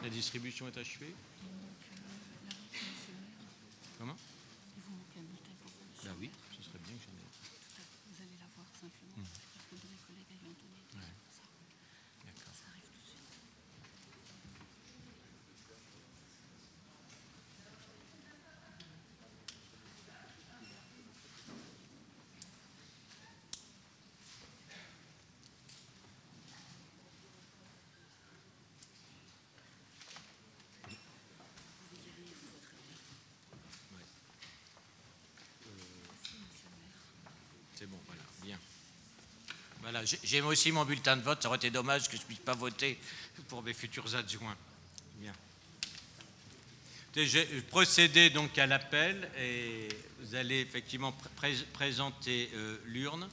La distribution est achevée. Comment? Il vous manque un bulletin pour vous, monsieur. Ben oui, ce serait bien que j'en ai. Vous allez l'avoir simplement, parce que mes collègues ayant donné tout ça. D'accord. Ça arrive tout de suite. C'est bon, voilà, bien. Voilà, j'ai aussi mon bulletin de vote. Ça aurait été dommage que je ne puisse pas voter pour mes futurs adjoints. Bien. J'ai procédé donc à l'appel et vous allez effectivement présenter l'urne.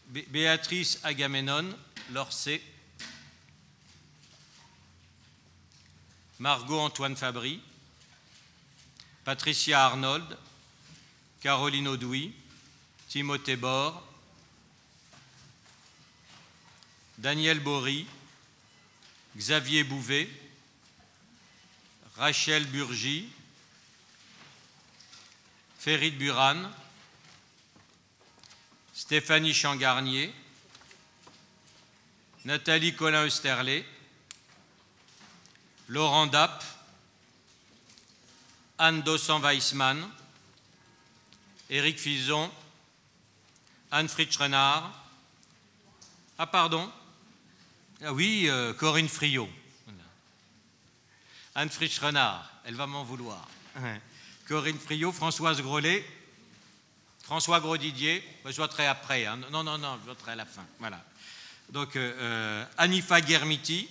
Béatrice Agamemnon, Lorcé. Margot Antoine Fabry. Patricia Arnold, Caroline Audouy, Timothée Bord, Daniel Bory, Xavier Bouvet, Rachel Burgy, Férid Buran, Stéphanie Changarnier, Nathalie Colin-Eusterlé, Laurent Dapp, Anne Dossan-Weissmann, Éric Fison, Anne-Fritsch Renard. Ah, pardon. Ah oui, Corinne Friot. Voilà. Anne-Fritsch Renard, elle va m'en vouloir. Corinne Friot, Françoise Grolet, François Grosdidier. Je voterai après. Hein. Non, je voterai à la fin. Voilà. Donc, Anifa Guermiti,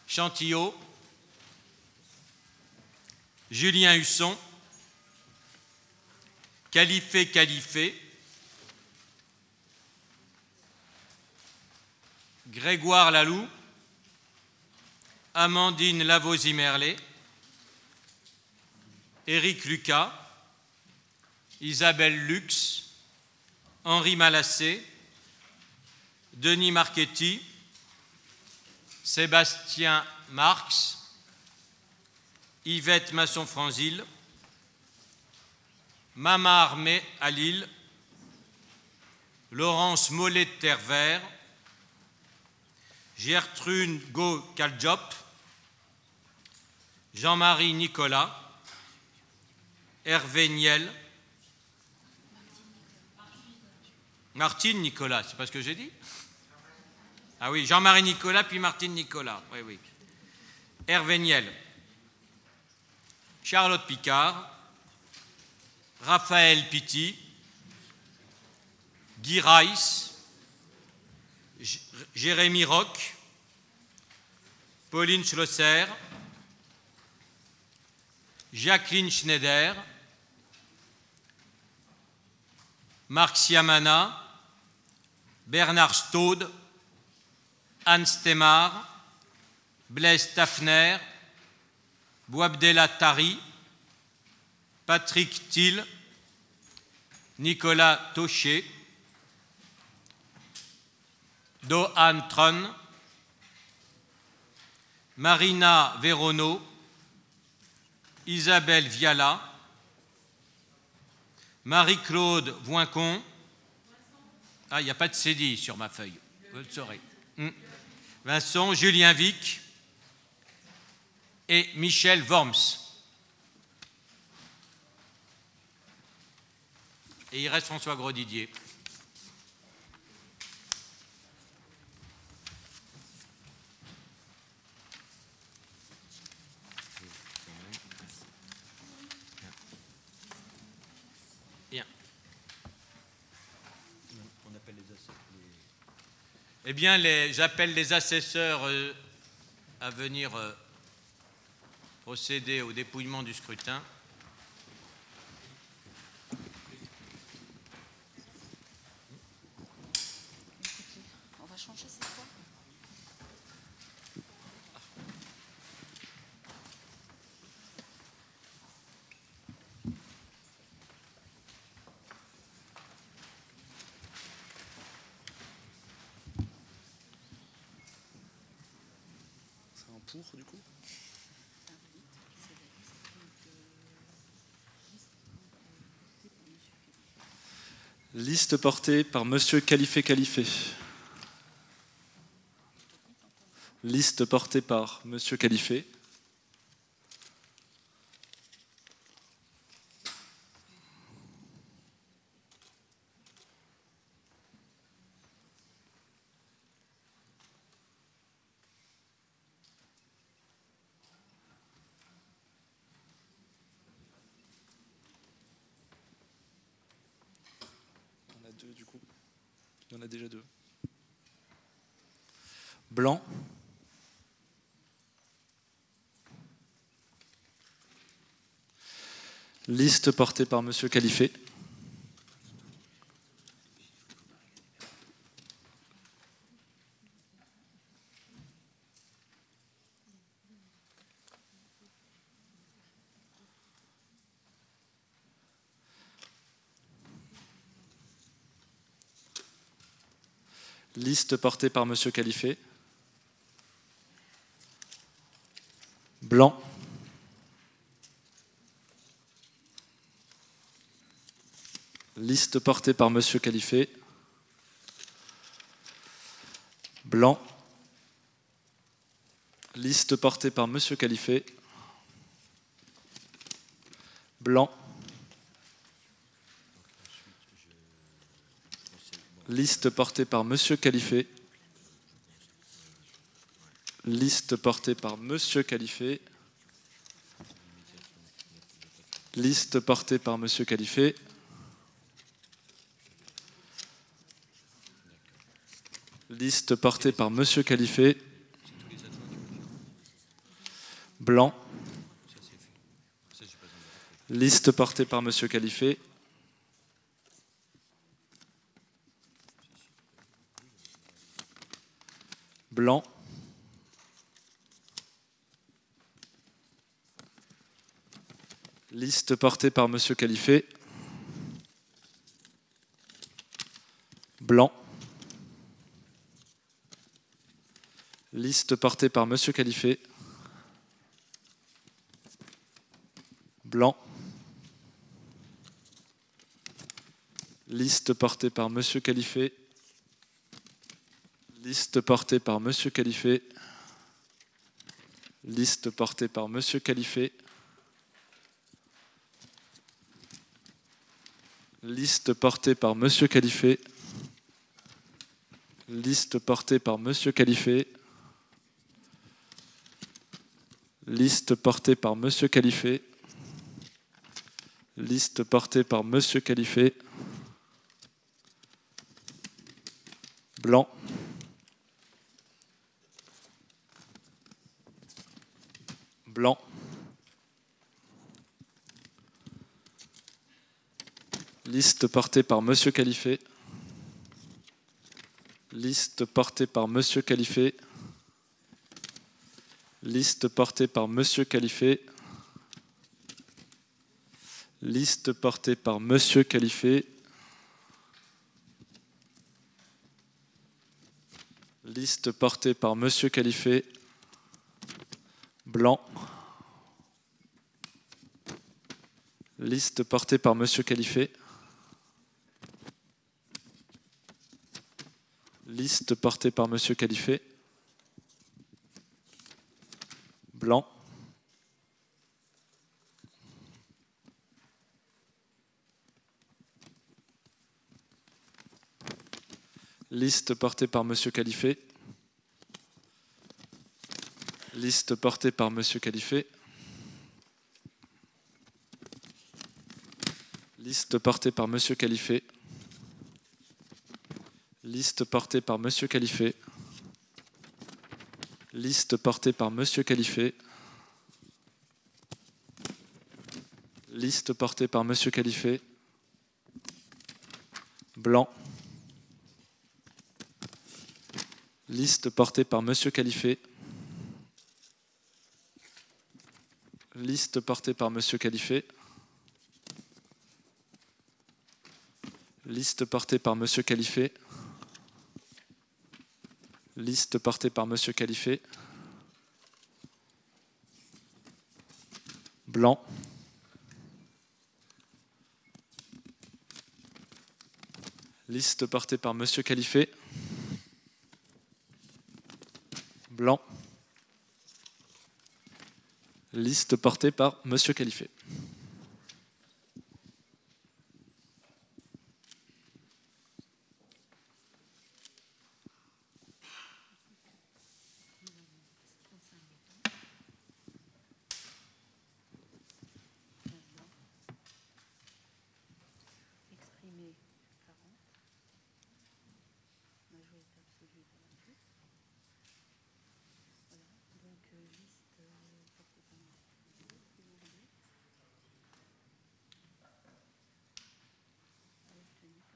Chantillot, Julien Husson, Califé, Grégoire Laloux, Amandine Lavozy-Merlet, Éric Lucas, Isabelle Lux, Henri Malassé, Denis Marchetti, Sébastien Marx, Yvette Masson-Franzil, Mamar Alil, Laurence Mollet de Tervert, Gertrude Go-Kaljop, Jean-Marie Nicolas, Hervé Niel, Martine Nicolas, c'est pas ce que j'ai dit? Ah oui, Jean-Marie Nicolas, puis Martine Nicolas, oui. Hervé Niel, Charlotte Picard, Raphaël Pitti, Guy Reiss, Jérémy Roch, Pauline Schlosser, Jacqueline Schneider, Marc Siamana, Bernard Staude, Anne Stemar, Blaise Tafner, Bouabdella Tari, Patrick Thiel, Nicolas Taucher, Dohan Tron, Marina Véronneau, Isabelle Viala, Marie-Claude Voincon. Ah, il n'y a pas de CDI sur ma feuille, vous le saurez. Vincent, Julien Vic et Michel Worms. Et il reste François Grosdidier. Bien. On appelle les assesseurs. Eh bien, j'appelle les assesseurs à venir procéder au dépouillement du scrutin. On va changer cette fois. C'est un pour du coup? Liste portée par Monsieur Califé. Liste portée par Monsieur Califé. On a deux du coup. Il y en a déjà deux. Blanc. Liste portée par Monsieur Califé. Liste portée par Monsieur Califé. Blanc. Liste portée par Monsieur Califé. Blanc. Liste portée par Monsieur Califé. Blanc. Liste portée par Monsieur Khalifé. Liste portée par Monsieur Khalifé. Liste portée par Monsieur Khalifé. Liste portée par Monsieur Khalifé. Blanc. Liste portée par Monsieur Khalifé. Blanc. Liste portée par Monsieur Khalifé. Blanc. Liste portée par Monsieur Khalifé. Blanc. Liste portée par Monsieur Khalifé. Liste portée par Monsieur Khalifé. Liste portée par Monsieur Khalifé. Liste portée par Monsieur Khalifé. Liste portée par Monsieur Khalifé. Liste portée par Monsieur Khalifé. Liste portée par Monsieur Khalifé. Blanc. Blanc. Liste portée par Monsieur Khalifé. Liste portée par Monsieur Khalifé. Liste portée par Monsieur Khalifé. Liste portée par Monsieur Khalifé. Liste portée par Monsieur Khalifé. Blanc. Liste portée par Monsieur Khalifé. Liste portée par Monsieur Khalifé. Blanc. Liste portée par Monsieur Khalifé. Liste portée par Monsieur Khalifé. Liste portée par Monsieur Khalifé. Liste portée par Monsieur Khalifé. Liste portée par Monsieur Khalifé. Liste portée par Monsieur Khalifé. Blanc. Liste portée par Monsieur Khalifé. Liste portée par Monsieur Khalifé. Liste portée par Monsieur Khalifé. Liste portée par Monsieur Khalifé. Blanc. Liste portée par Monsieur Khalifé. Blanc. Liste portée par Monsieur Khalifé. Exprimé 40. Majorité absolue de 28. Voilà, donc liste portée par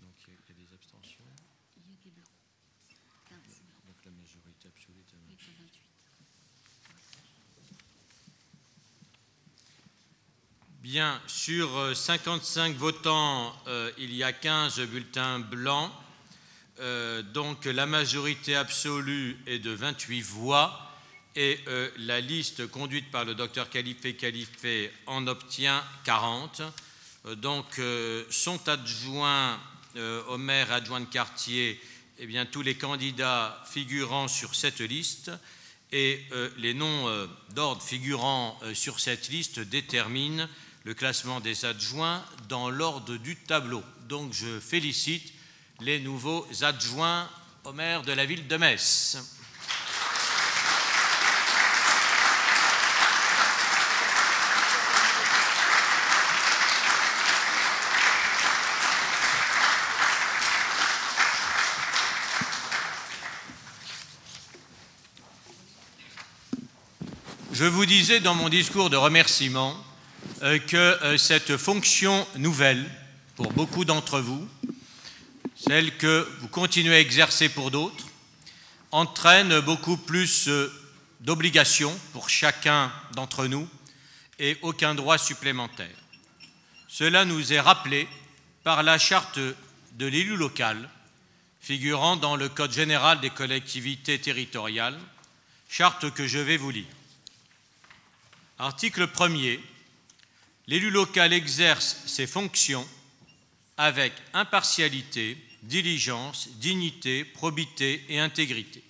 Donc il y a des abstentions. Il y a des blancs. 15. Donc la majorité absolue est à 28. Bien, sur 55 votants, il y a 15 bulletins blancs. Donc la majorité absolue est de 28 voix et la liste conduite par le docteur Khalifé en obtient 40. Donc sont adjoints au maire adjoint de quartier, eh bien, tous les candidats figurant sur cette liste et les noms d'ordre figurant sur cette liste déterminent le classement des adjoints dans l'ordre du tableau. Donc je félicite les nouveaux adjoints au maire de la ville de Metz. Je vous disais dans mon discours de remerciement que cette fonction nouvelle, pour beaucoup d'entre vous, celle que vous continuez à exercer pour d'autres, entraîne beaucoup plus d'obligations pour chacun d'entre nous et aucun droit supplémentaire. Cela nous est rappelé par la charte de l'élu local, figurant dans le Code général des collectivités territoriales, charte que je vais vous lire. Article 1er. L'élu local exerce ses fonctions avec impartialité, diligence, dignité, probité et intégrité.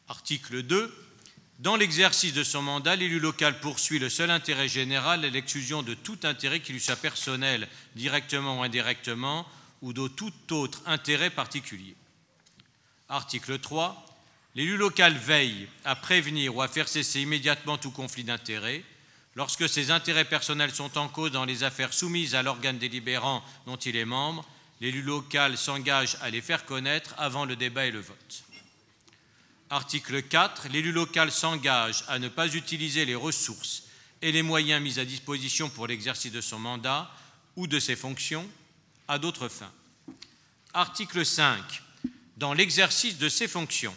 Article 2. Dans l'exercice de son mandat, l'élu local poursuit le seul intérêt général à l'exclusion de tout intérêt qui lui soit personnel, directement ou indirectement, ou de tout autre intérêt particulier. Article 3. L'élu local veille à prévenir ou à faire cesser immédiatement tout conflit d'intérêts. Lorsque ses intérêts personnels sont en cause dans les affaires soumises à l'organe délibérant dont il est membre, l'élu local s'engage à les faire connaître avant le débat et le vote. Article 4. L'élu local s'engage à ne pas utiliser les ressources et les moyens mis à disposition pour l'exercice de son mandat ou de ses fonctions à d'autres fins. Article 5. Dans l'exercice de ses fonctions,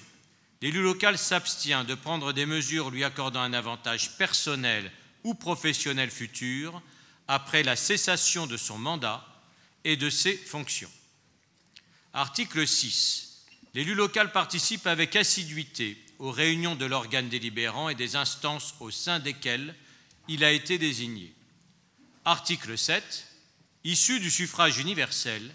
l'élu local s'abstient de prendre des mesures lui accordant un avantage personnel ou professionnel futur après la cessation de son mandat et de ses fonctions. Article 6. L'élu local participe avec assiduité aux réunions de l'organe délibérant et des instances au sein desquelles il a été désigné. Article 7. Issu du suffrage universel,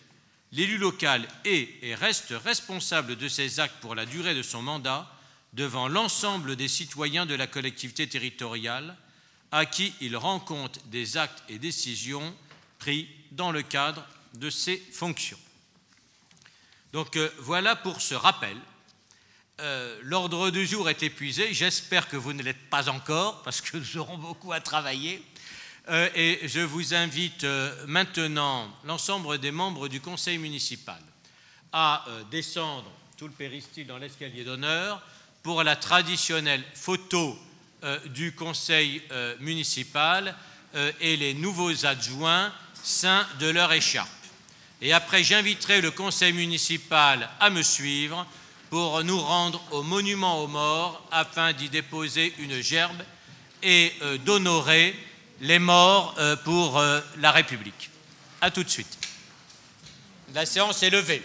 l'élu local est et reste responsable de ses actes pour la durée de son mandat devant l'ensemble des citoyens de la collectivité territoriale à qui il rend compte des actes et décisions pris dans le cadre de ses fonctions. Donc voilà pour ce rappel. L'ordre du jour est épuisé. J'espère que vous ne l'êtes pas encore parce que nous aurons beaucoup à travailler. Et je vous invite maintenant, l'ensemble des membres du conseil municipal, à descendre tout le péristyle dans l'escalier d'honneur pour la traditionnelle photo du conseil municipal et les nouveaux adjoints ceints de leur écharpe. Et après, j'inviterai le conseil municipal à me suivre pour nous rendre au monument aux morts afin d'y déposer une gerbe et d'honorer les morts pour la République. À tout de suite. La séance est levée.